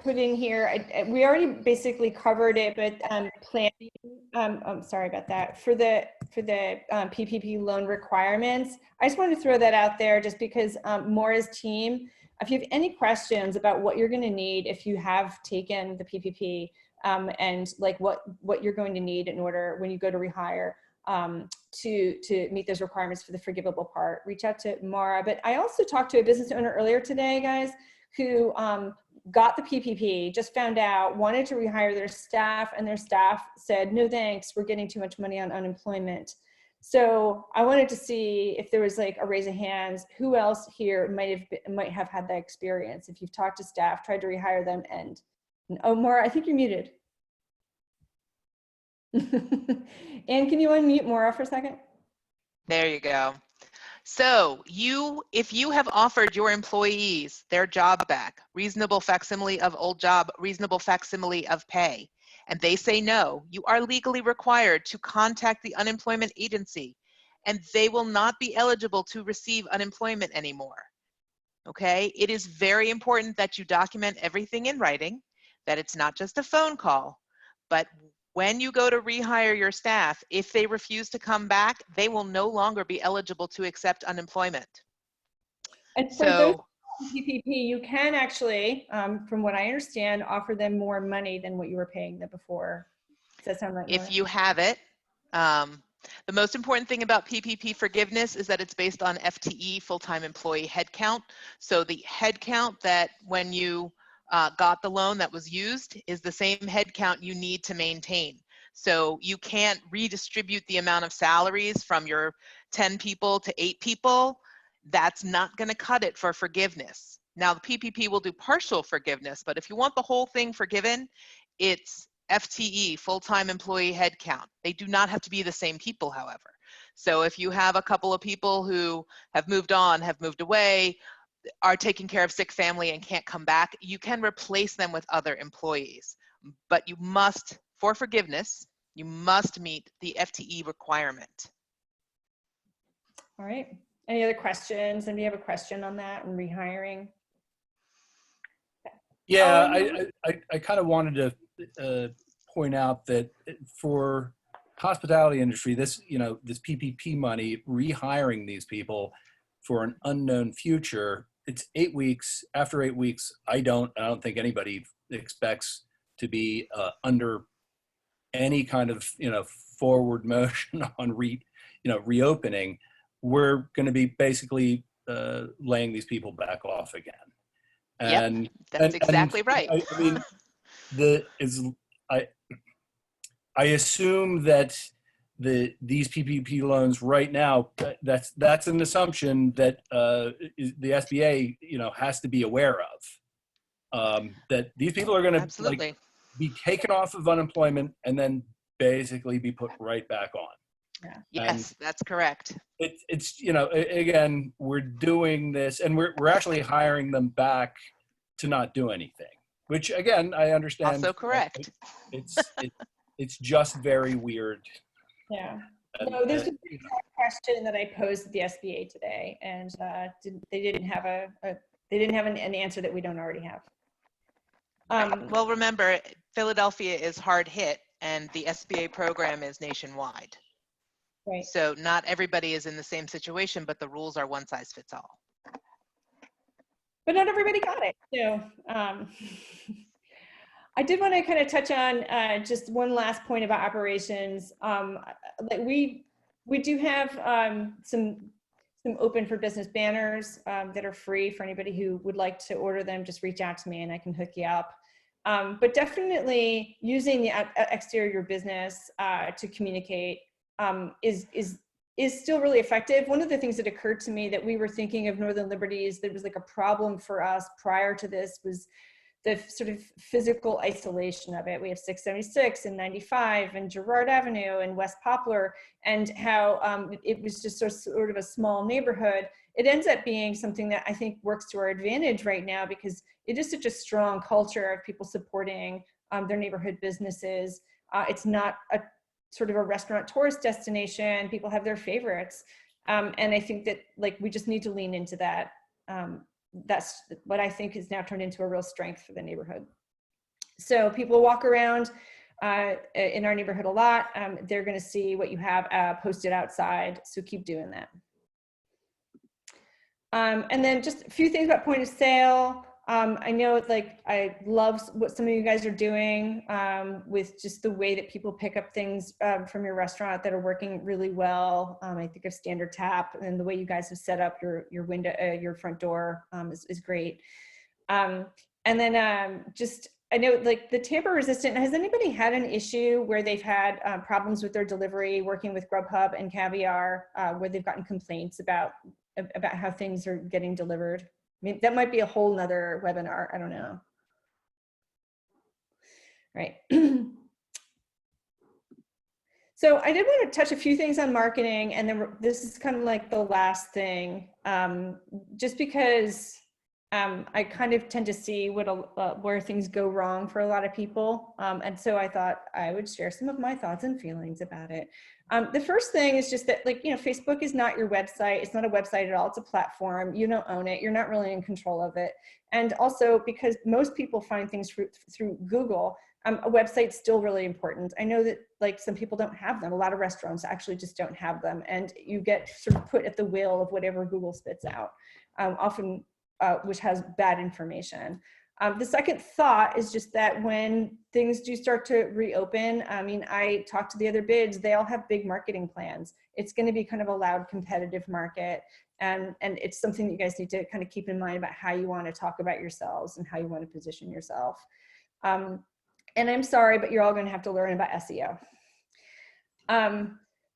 put in here, we already basically covered it, but planning, I'm sorry about that, for the PPP loan requirements. I just wanted to throw that out there just because Maura's team, if you have any questions about what you're going to need if you have taken the PPP and like what you're going to need in order when you go to rehire, to meet those requirements for the forgivable part. Reach out to Maura. But I also talked to a business owner earlier today, guys, who got the PPP, just found out, wanted to rehire their staff, and their staff said, no thanks, we're getting too much money on unemployment. So I wanted to see if there was like a raise of hands, who else here might have had that experience. If you've talked to staff, tried to rehire them, and oh, Maura, I think you're muted. Anne, can you unmute Maura for a second? There you go. So if you have offered your employees their job back, reasonable facsimile of old job, reasonable facsimile of pay, and they say no, you are legally required to contact the unemployment agency, and they will not be eligible to receive unemployment anymore. Okay? It is very important that you document everything in writing, that it's not just a phone call, but when you go to rehire your staff, if they refuse to come back, they will no longer be eligible to accept unemployment. And for those PPP, you can actually, from what I understand, offer them more money than what you were paying them before. Does that sound right? If you have it. The most important thing about PPP forgiveness is that it's based on FTE, full-time employee headcount. So the headcount that when you got the loan that was used is the same headcount you need to maintain. So you can't redistribute the amount of salaries from your 10 people to 8 people. That's not going to cut it for forgiveness. Now the PPP will do partial forgiveness, but if you want the whole thing forgiven, it's FTE, full-time employee headcount. They do not have to be the same people, however. So if you have a couple of people who have moved on, have moved away, are taking care of sick family and can't come back, you can replace them with other employees. But you must, for forgiveness, you must meet the FTE requirement. All right. Any other questions? Anybody have a question on that and rehiring? Yeah, I kind of wanted to point out that for hospitality industry, this PPP money, rehiring these people for an unknown future, it's 8 weeks. After 8 weeks, I don't think anybody expects to be under any kind of forward motion on reopening. We're going to be basically laying these people back off again. And yep, that's exactly right. I mean, I assume that these PPP loans right now, that's an assumption that the SBA has to be aware of, that these people are going to be taken off of unemployment and then basically be put right back on. Yeah. Yes, and that's correct. It's again, we're doing this and we're actually hiring them back to not do anything, which again I understand. Also correct. It's just very weird. Yeah. No, this is a question that I posed at the SBA today, and they didn't have an answer that we don't already have. Well, remember, Philadelphia is hard hit, and the SBA program is nationwide. Right. So not everybody is in the same situation, but the rules are one size fits all. But not everybody got it. So I did want to kind of touch on just one last point about operations. That we do have some open for business banners that are free for anybody who would like to order them. Just reach out to me and I can hook you up. But definitely using the exterior business to communicate is still really effective. One of the things that occurred to me that we were thinking of Northern Liberties that was like a problem for us prior to this was the sort of physical isolation of it. We have 676 and 95 and Girard Avenue and West Poplar, and how it was just sort of a small neighborhood. It ends up being something that I think works to our advantage right now because it is such a strong culture of people supporting their neighborhood businesses. It's not a sort of a restaurant tourist destination. People have their favorites. And I think that we just need to lean into that. That's what I think has now turned into a real strength for the neighborhood. So people walk around in our neighborhood a lot. They're going to see what you have posted outside. So keep doing that. And then just a few things about point of sale. I know like I love what some of you guys are doing with just the way that people pick up things from your restaurant that are working really well. I think of Standard Tap, and the way you guys have set up your window, your front door is great. And then just, I know like the tamper resistant, has anybody had an issue where they've had problems with their delivery working with Grubhub and Caviar, where they've gotten complaints about how things are getting delivered? I mean, that might be a whole nother webinar. I don't know. Right. So I did want to touch a few things on marketing, and then this is kind of like the last thing, just because I kind of tend to see where things go wrong for a lot of people. And so I thought I would share some of my thoughts and feelings about it. The first thing is just that, like, you know, Facebook is not your website. It's not a website at all. It's a platform. You don't own it. You're not really in control of it. And also because most people find things through Google, a website's still really important. I know that like some people don't have them. A lot of restaurants actually just don't have them. And you get sort of put at the will of whatever Google spits out, often which has bad information. The second thought is just that when things do start to reopen, I mean, I talked to the other bids, they all have big marketing plans. It's going to be kind of a loud competitive market. And it's something that you guys need to kind of keep in mind about how you want to talk about yourselves and how you want to position yourself. And I'm sorry, but you're all going to have to learn about SEO.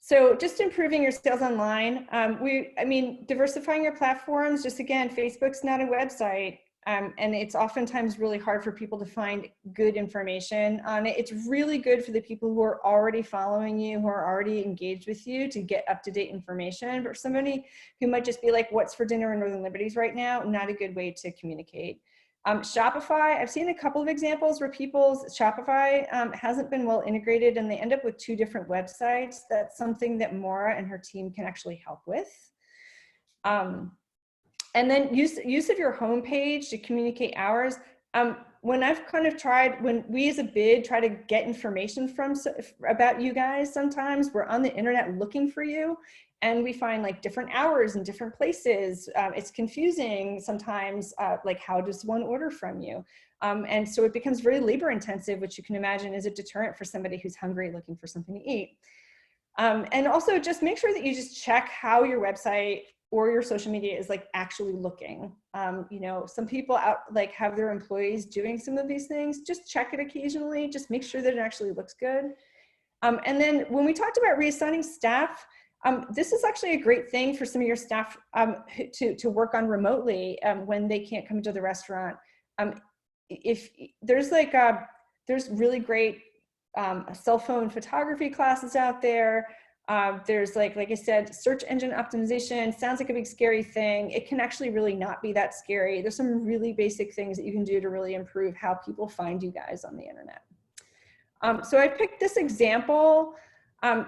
So just improving your sales online. I mean, diversifying your platforms, just again, Facebook's not a website. And it's oftentimes really hard for people to find good information on it. It's really good for the people who are already following you, who are already engaged with you, to get up-to-date information. But for somebody who might just be like, what's for dinner in Northern Liberties right now? Not a good way to communicate. Shopify, I've seen a couple of examples where people's Shopify hasn't been well integrated and they end up with two different websites. That's something that Maura and her team can actually help with. And then use of your homepage to communicate hours. When I've kind of tried, when we as a bid try to get information about you guys, sometimes we're on the internet looking for you and we find like different hours in different places. It's confusing sometimes, like how does one order from you? And so it becomes very labor intensive, which you can imagine is a deterrent for somebody who's hungry looking for something to eat. And also just make sure that you just check how your website or your social media is like actually looking. You know, some people out like have their employees doing some of these things. Just check it occasionally. Just make sure that it actually looks good. And then when we talked about reassigning staff, this is actually a great thing for some of your staff to work on remotely when they can't come to the restaurant. If there's like there's really great cell phone photography classes out there. There's like I said, search engine optimization sounds like a big scary thing. It can actually really not be that scary. There's some really basic things that you can do to really improve how people find you guys on the internet. So I picked this example.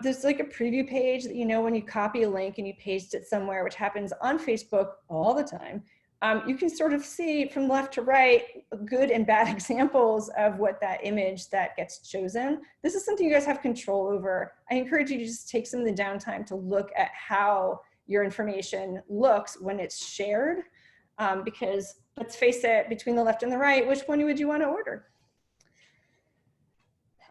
There's like a preview page that, you know, when you copy a link and you paste it somewhere, which happens on Facebook all the time, you can sort of see from left to right good and bad examples of what that image that gets chosen. This is something you guys have control over. I encourage you to just take some of the downtime to look at how your information looks when it's shared, because let's face it, between the left and the right, which one would you want to order?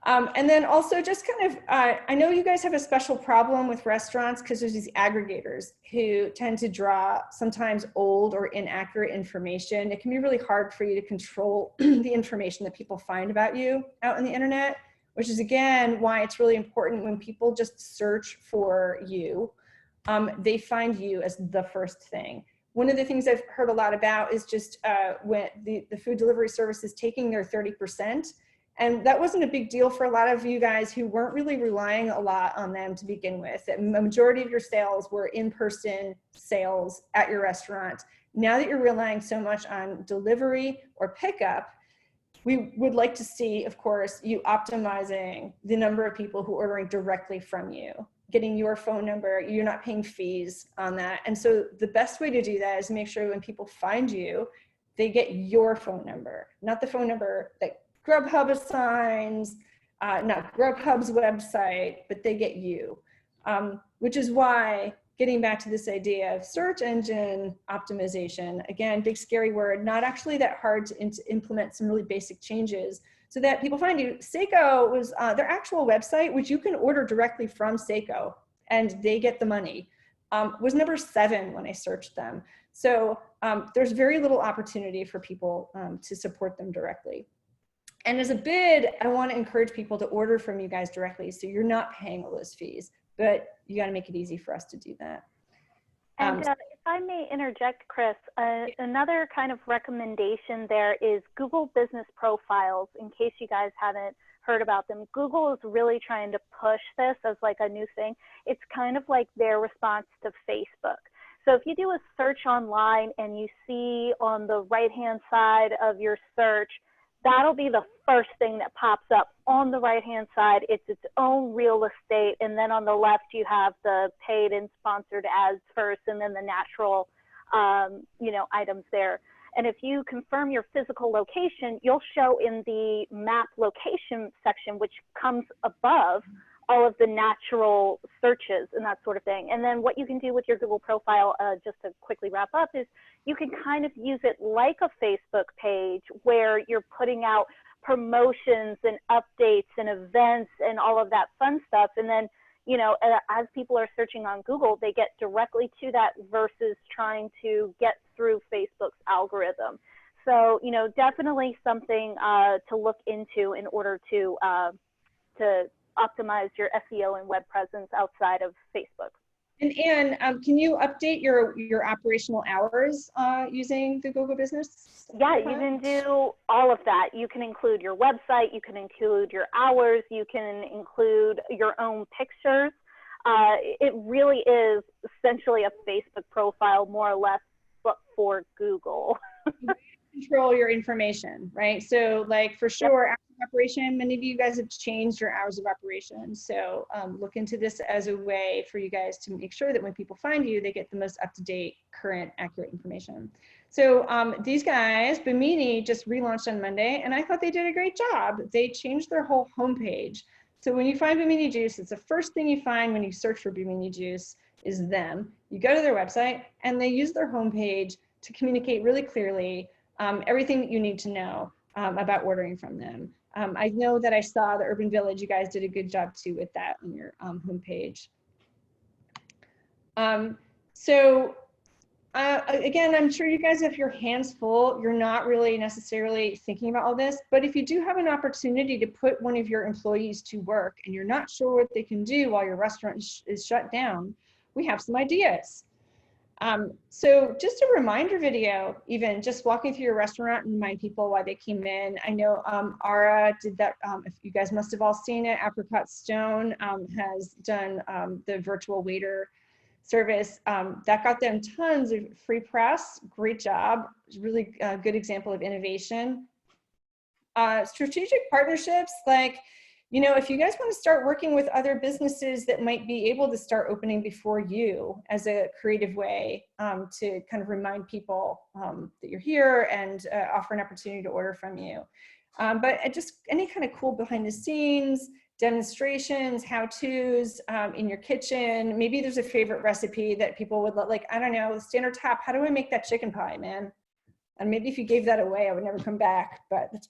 And then also just kind of, I know you guys have a special problem with restaurants because there's these aggregators who tend to draw sometimes old or inaccurate information. It can be really hard for you to control the information that people find about you out on the internet, which is again, why it's really important when people just search for you, they find you as the first thing. One of the things I've heard a lot about is just when the food delivery service is taking their 30%. And that wasn't a big deal for a lot of you guys who weren't really relying a lot on them to begin with. The majority of your sales were in-person sales at your restaurant. Now that you're relying so much on delivery or pickup, we would like to see, of course, you optimizing the number of people who are ordering directly from you, getting your phone number, you're not paying fees on that. And so the best way to do that is make sure when people find you, they get your phone number, not the phone number that Grubhub assigns, not Grubhub's website, but they get you, which is why getting back to this idea of search engine optimization, again, big scary word, not actually that hard to implement some really basic changes so that people find you. Seiko was their actual website, which you can order directly from Seiko and they get the money, was number 7 when I searched them. So there's very little opportunity for people to support them directly. And as a bid, I want to encourage people to order from you guys directly, so you're not paying all those fees, but you got to make it easy for us to do that. And if I may interject, Chris, another kind of recommendation there is Google Business Profiles, in case you guys haven't heard about them. Google is really trying to push this as like a new thing. It's kind of like their response to Facebook. So if you do a search online and you see on the right-hand side of your search, that'll be the first thing that pops up on the right-hand side. It's its own real estate. And then on the left, you have the paid and sponsored ads first, and then the natural, you know, items there. And if you confirm your physical location, you'll show in the map location section, which comes above all of the natural searches and that sort of thing. And then what you can do with your Google profile, just to quickly wrap up, is you can kind of use it like a Facebook page where you're putting out promotions and updates and events and all of that fun stuff. And then, you know, as people are searching on Google, they get directly to that versus trying to get through Facebook's algorithm. So, you know, definitely something to look into in order to optimize your SEO and web presence outside of Facebook. And Anne, can you update your operational hours using the Google Business? Yeah, you can do all of that. You can include your website, you can include your hours, you can include your own pictures. It really is essentially a Facebook profile, more or less, but for Google. Control your information, right? So like for sure, hours of operation, many of you guys have changed your hours of operation. So look into this as a way for you guys to make sure that when people find you, they get the most up-to-date, current, accurate information. So these guys, Bimini, just relaunched on Monday, and I thought they did a great job. They changed their whole homepage. So when you find Bimini Juice, it's the first thing you find when you search for Bimini Juice is them. You go to their website, and they use their homepage to communicate really clearly everything that you need to know about ordering from them. I know that I saw the Urban Village, you guys did a good job too with that on your homepage. Again, I'm sure you guys have your hands full. You're not really necessarily thinking about all this, but if you do have an opportunity to put one of your employees to work and you're not sure what they can do while your restaurant is shut down, we have some ideas. So just a reminder video, even just walking through your restaurant and remind people why they came in. I know Aura did that. If you guys must have all seen it, Apricot Stone has done the virtual waiter service. That got them tons of free press. Great job. Really good example of innovation. Strategic partnerships, like, you know, if you guys want to start working with other businesses that might be able to start opening before you as a creative way to kind of remind people that you're here and offer an opportunity to order from you. But just any kind of cool behind the scenes, demonstrations, how-tos in your kitchen. Maybe there's a favorite recipe that people would like, I don't know, standard top, how do I make that chicken pie, man? And maybe if you gave that away, I would never come back, but that's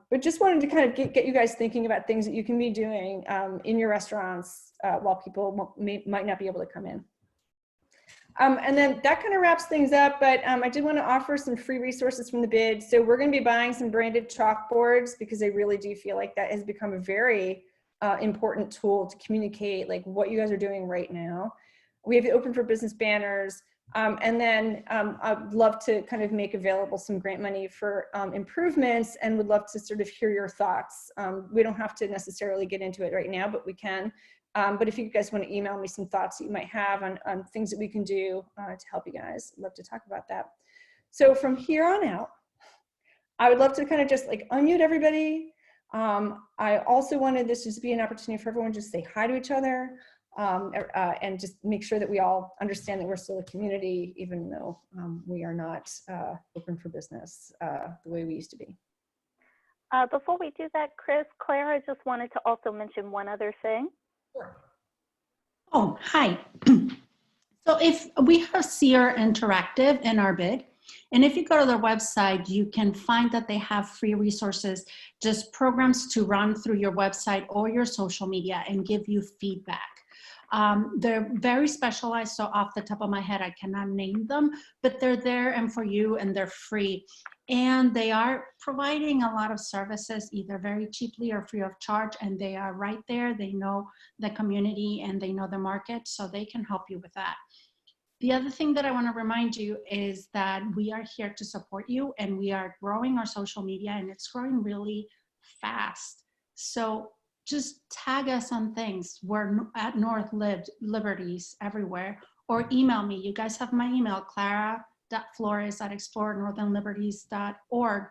but just wanted to kind of get you guys thinking about things that you can be doing in your restaurants while people might not be able to come in. And then that kind of wraps things up, but I did want to offer some free resources from the bid. So we're going to be buying some branded chalkboards because I really do feel like that has become a very important tool to communicate like what you guys are doing right now. We have the Open for Business banners. And then I'd love to kind of make available some grant money for improvements and would love to sort of hear your thoughts. We don't have to necessarily get into it right now, but we can. But if you guys want to email me some thoughts that you might have on things that we can do to help you guys, I'd love to talk about that. So from here on out, I would love to kind of just like unmute everybody. I also wanted this just to be an opportunity for everyone to just say hi to each other. And just make sure that we all understand that we're still a community, even though we are not open for business the way we used to be. Before we do that, Chris, Clara just wanted to also mention one other thing. Sure. Oh, hi. So if we have SEER Interactive in our bid, and if you go to their website, you can find that they have free resources, just programs to run through your website or your social media and give you feedback. They're very specialized, so off the top of my head, I cannot name them, but they're there and for you, and they're free. And they are providing a lot of services, either very cheaply or free of charge, and they are right there. They know the community and they know the market, so they can help you with that. The other thing that I want to remind you is that we are here to support you, and we are growing our social media, and it's growing really fast. So just tag us on things. We're at Northern Liberties everywhere, or email me. You guys have my email, clara.flores@explorenorthernliberties.org.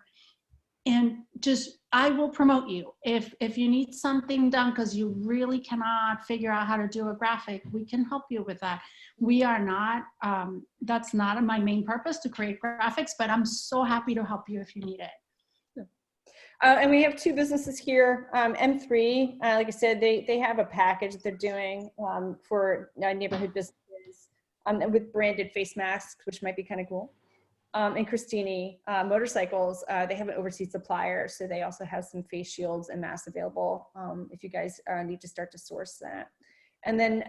And just, I will promote you. If you need something done because you really cannot figure out how to do a graphic, we can help you with that. We are not, that's not my main purpose, to create graphics, but I'm so happy to help you if you need it. And we have two businesses here. M3, like I said, they have a package that they're doing for neighborhood businesses with branded face masks, which might be kind of cool. And Kristine motorcycles, they have an overseas supplier, so they also have some face shields and masks available if you guys need to start to source that. And then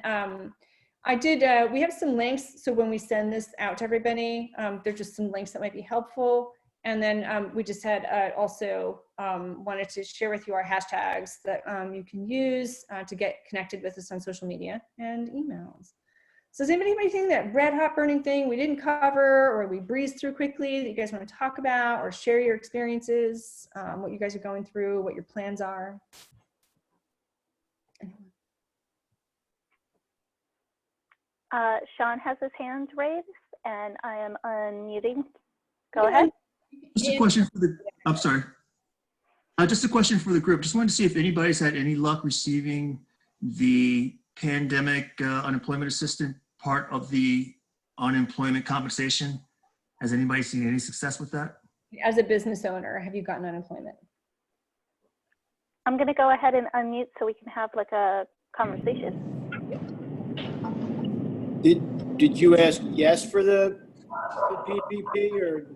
we have some links, so when we send this out to everybody, there's just some links that might be helpful. And then we just had also wanted to share with you our hashtags that you can use to get connected with us on social media and emails. So does anybody have anything, that red hot burning thing we didn't cover or we breezed through quickly that you guys want to talk about, or share your experiences, what you guys are going through, what your plans are? Sean has his hand raised, and I am unmuting. Go ahead. Just a question for the, I'm sorry. Just a question for the group. Just wanted to see if anybody's had any luck receiving the pandemic unemployment assistance part of the unemployment compensation. Has anybody seen any success with that? As a business owner, have you gotten unemployment? I'm going to go ahead and unmute so we can have like a conversation. Did you ask yes for the PPP, or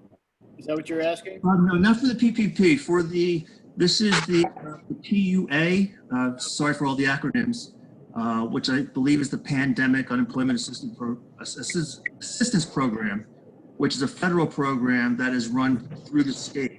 is that what you're asking? No, not for the PPP. For the, this is the PUA. Sorry for all the acronyms. Which I believe is the Pandemic Unemployment Assistance Program, which is a federal program that is run through the state.